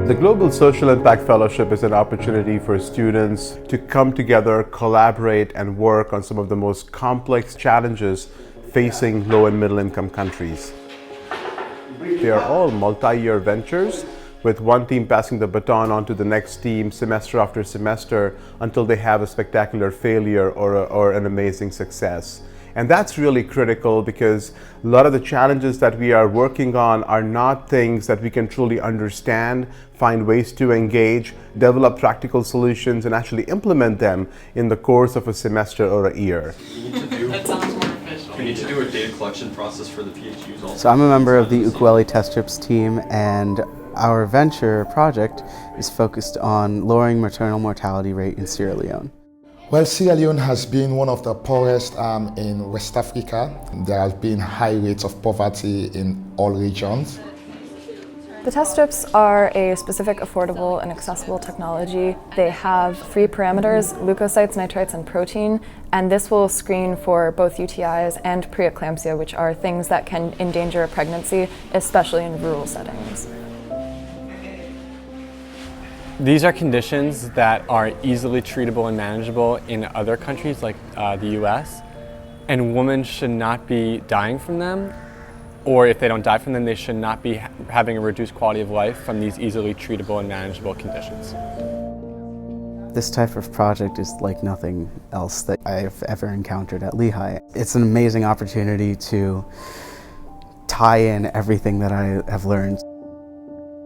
The Global Social Impact Fellowship is an opportunity for students to come together, collaborate, and work on some of the most complex challenges facing low and middle income countries. They are all multi-year ventures, with one team passing the baton on to the next team semester after semester until they have a spectacular failure or an amazing success. And that's really critical because a lot of the challenges that we are working on are not things that we can truly understand, find ways to engage, develop practical solutions, and actually implement them in the course of a semester or a year. We need to do a data collection process for the PhDs also. So I'm a member of the ukulele test strips team, and our venture project is focused on lowering maternal mortality rate in Sierra Leone. Well, Sierra Leone has been one of the poorest in West Africa. There have been high rates of poverty in all regions. The test strips are a specific, affordable, and accessible technology. They have 3 parameters: leukocytes, nitrites, and protein, and this will screen for both UTIs and preeclampsia, which are things that can endanger a pregnancy, especially in rural settings. These are conditions that are easily treatable and manageable in other countries like the US, and women should not be dying from them, or if they don't die from them, they should not be having a reduced quality of life from these easily treatable and manageable conditions. This type of project is like nothing else that I've ever encountered at Lehigh. It's an amazing opportunity to tie in everything that I have learned.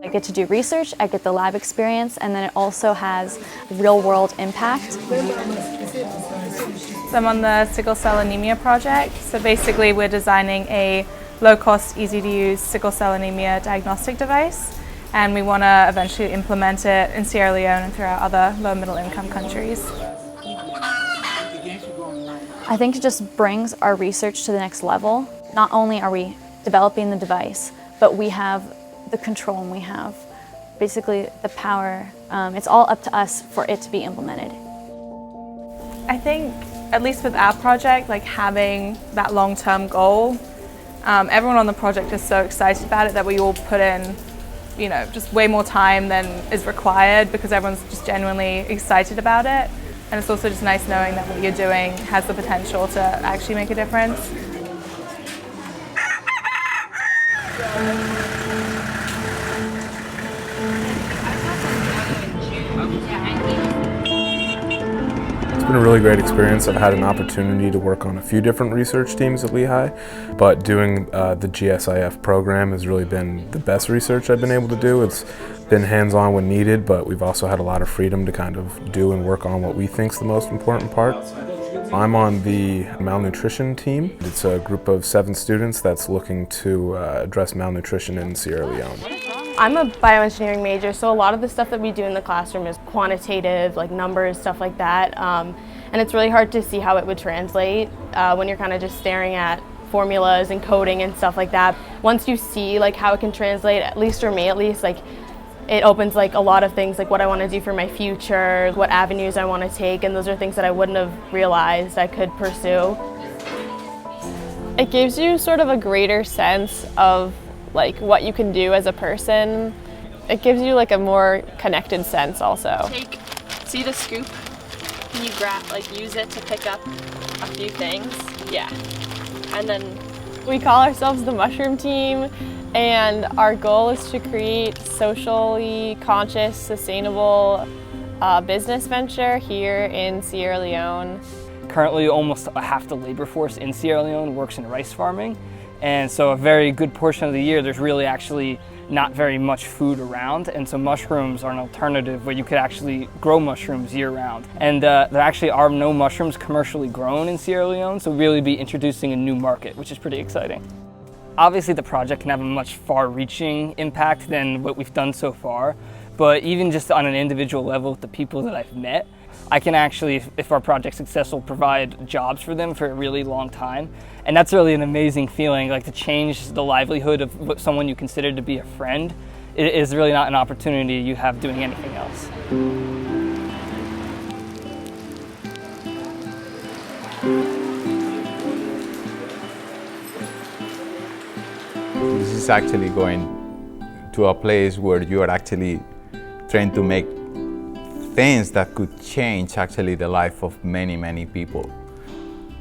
I get to do research, I get the lab experience, and then it also has real-world impact. So I'm on the sickle cell anemia project. So basically we're designing a low-cost, easy-to-use sickle cell anemia diagnostic device, and we want to eventually implement it in Sierra Leone and throughout other low-middle-income countries. I think it just brings our research to the next level. Not only are we developing the device, but we have the control, and we have basically the power. It's all up to us for it to be implemented. I think, at least with our project, like having that long-term goal, everyone on the project is so excited about it that we all put in, just way more time than is required because everyone's just genuinely excited about it. And it's also just nice knowing that what you're doing has the potential to actually make a difference. It's been a really great experience. I've had an opportunity to work on a few different research teams at Lehigh, but doing the GSIF program has really been the best research I've been able to do. It's been hands-on when needed, but we've also had a lot of freedom to kind of do and work on what we think is the most important part. I'm on the malnutrition team. It's a group of 7 students that's looking to address malnutrition in Sierra Leone. I'm a bioengineering major, so a lot of the stuff that we do in the classroom is quantitative, like numbers, stuff like that. And it's really hard to see how it would translate when you're kind of just staring at formulas and coding and stuff like that. Once you see like how it can translate, at least for me at least, like it opens like a lot of things, like what I want to do for my future, what avenues I want to take, and those are things that I wouldn't have realized I could pursue. It gives you sort of a greater sense of like what you can do as a person. It gives you like a more connected sense also. See the scoop? Can you use it to pick up a few things? Yeah. And then we call ourselves the Mushroom Team, and our goal is to create socially conscious, sustainable business venture here in Sierra Leone. Currently, almost half the labor force in Sierra Leone works in rice farming. And so a very good portion of the year, there's really actually not very much food around. And so mushrooms are an alternative where you could actually grow mushrooms year round. And there actually are no mushrooms commercially grown in Sierra Leone, so really be introducing a new market, which is pretty exciting. Obviously the project can have a much far-reaching impact than what we've done so far, but even just on an individual level with the people that I've met, I can actually, if our project's successful, provide jobs for them for a really long time. And that's really an amazing feeling, like to change the livelihood of someone you consider to be a friend. It is really not an opportunity you have doing anything else. This is actually going to a place where you are actually trying to make things that could change actually the life of many, many people.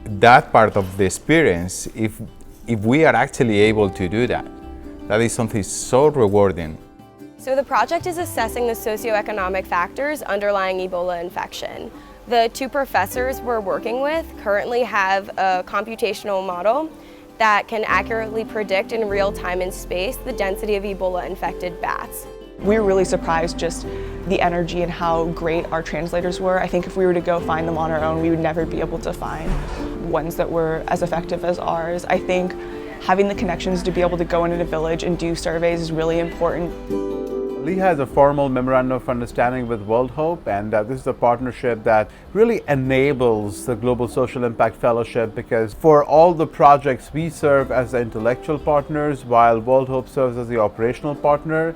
That part of the experience, if we are actually able to do that, that is something so rewarding. So the project is assessing the socioeconomic factors underlying Ebola infection. The two professors we're working with currently have a computational model that can accurately predict in real time and space the density of Ebola-infected bats. We were really surprised just the energy and how great our translators were. I think if we were to go find them on our own, we would never be able to find ones that were as effective as ours. I think having the connections to be able to go into a village and do surveys is really important. Lehigh has a formal memorandum of understanding with World Hope, and this is a partnership that really enables the Global Social Impact Fellowship, because for all the projects we serve as the intellectual partners while World Hope serves as the operational partner.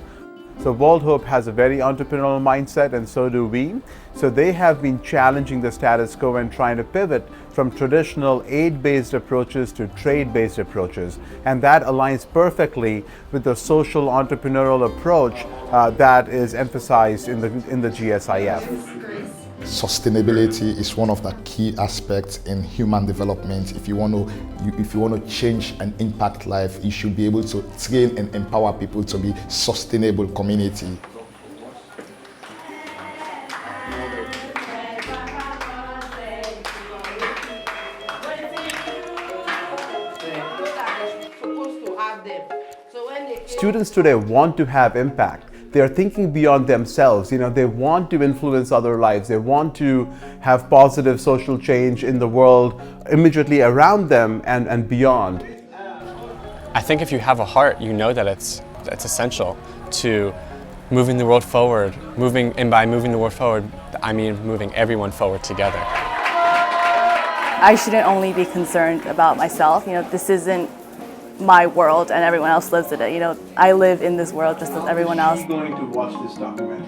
So World Hope has a very entrepreneurial mindset, and so do we. So they have been challenging the status quo and trying to pivot from traditional aid-based approaches to trade-based approaches. And that aligns perfectly with the social entrepreneurial approach that is emphasized in the GSIF. Sustainability is one of the key aspects in human development. If you want to change and impact life, you should be able to train and empower people to be sustainable community. Students today want to have impact. They are thinking beyond themselves. They want to influence other lives. They want to have positive social change in the world immediately around them and beyond. I think if you have a heart, you know that it's essential to moving the world forward. And by moving the world forward, I mean moving everyone forward together. I shouldn't only be concerned about myself. This isn't my world and everyone else lives in it. I live in this world just as everyone else. I'm going to watch this documentary.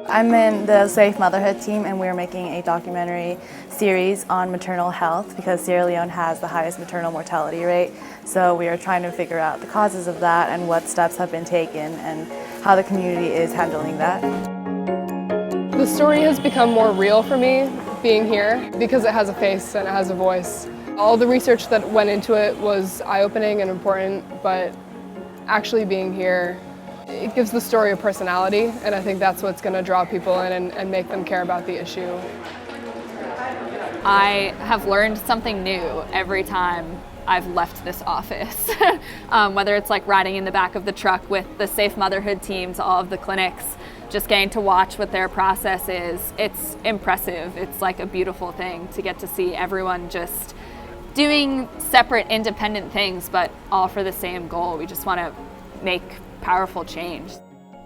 I'm in the Safe Motherhood team, and we're making a documentary series on maternal health because Sierra Leone has the highest maternal mortality rate. So we are trying to figure out the causes of that and what steps have been taken and how the community is handling that. The story has become more real for me being here because it has a face and it has a voice. All the research that went into it was eye-opening and important, but actually being here, it gives the story a personality, and I think that's what's going to draw people in and make them care about the issue. I have learned something new every time I've left this office. Whether it's like riding in the back of the truck with the Safe Motherhood team to all of the clinics, just getting to watch what their process is, it's impressive. It's like a beautiful thing to get to see everyone just doing separate independent things, but all for the same goal. We just want to make powerful change.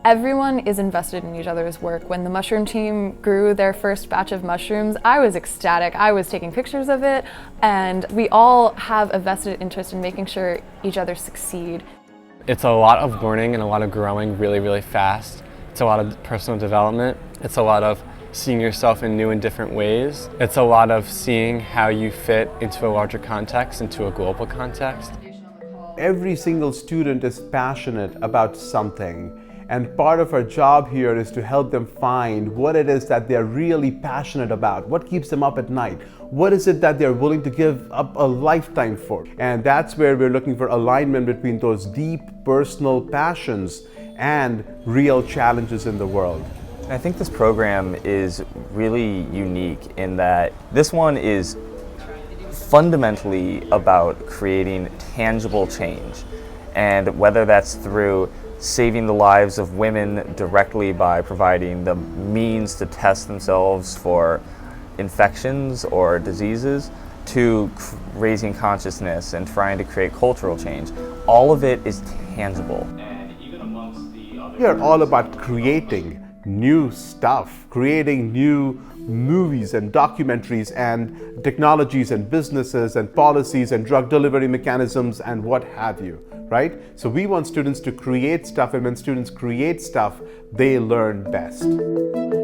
Everyone is invested in each other's work. When the mushroom team grew their first batch of mushrooms, I was ecstatic. I was taking pictures of it, and we all have a vested interest in making sure each other succeed. It's a lot of learning and a lot of growing really, really fast. It's a lot of personal development. It's a lot of seeing yourself in new and different ways. It's a lot of seeing how you fit into a larger context, into a global context. Every single student is passionate about something, and part of our job here is to help them find what it is that they're really passionate about, what keeps them up at night, what is it that they're willing to give up a lifetime for. And that's where we're looking for alignment between those deep personal passions and real challenges in the world. I think this program is really unique in that this one is fundamentally about creating tangible change. And whether that's through saving the lives of women directly by providing the means to test themselves for infections or diseases, to raising consciousness and trying to create cultural change, all of it is tangible. We are all about creating new stuff, creating new movies and documentaries and technologies and businesses and policies and drug delivery mechanisms and what have you, right? So we want students to create stuff, and when students create stuff, they learn best.